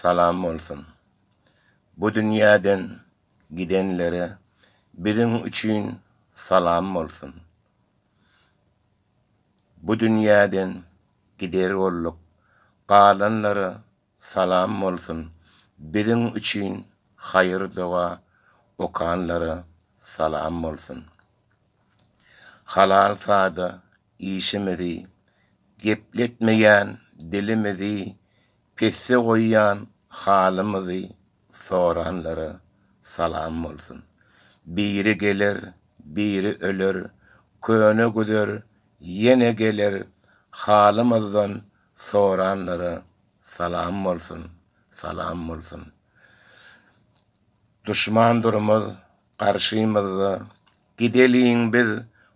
salam olsun. Bu dünyadan gidenlere bizim için salam olsun. Bu dünyadan gider olduk, kalanlara salam olsun. Bizim için hayır dua okanlara salam olsun. Halal sada işimizi, gepletmeyen dilimizi, pesse koyan halimizi soranlara salam olsun. Biri gelir, biri ölür, köne güder, yine gelir, halimizden soranlara salam olsun, salam olsun. Düşman durumuz karşımızda, gideliğin biz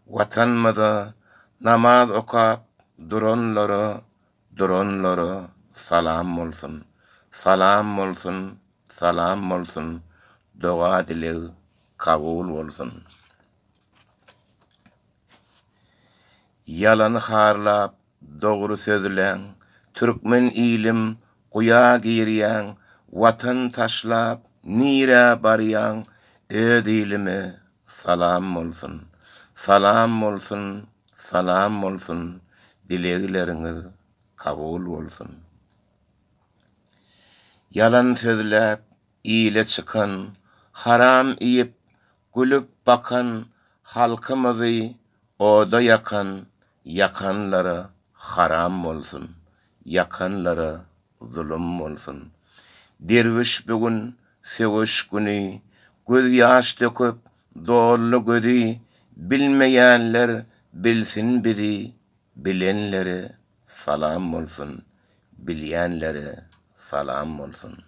vatanımıza, namaz okap duranlara salam olsun, salam olsun, salam olsun, dua dili kabul olsun. Yalanı harlap, doğru sözlen, Türkmen ilim, kuya giriyen, vatan taşlap, nire barayan, öz ilimi salam olsun, salam olsun, salam olsun, dilekleriniz kabul olsun. Yalan sözlep, iyile çıkan, haram iyip, gülüp bakan, halkımızı oda yakan, yakanlara haram olsun, yakanlara zulüm olsun. Derviş bugün seviş günü, göz yaş döküp doğru gözü, bilmeyenler bilsin bizi, bilenlere salam olsun, bilyenlere salam olsun.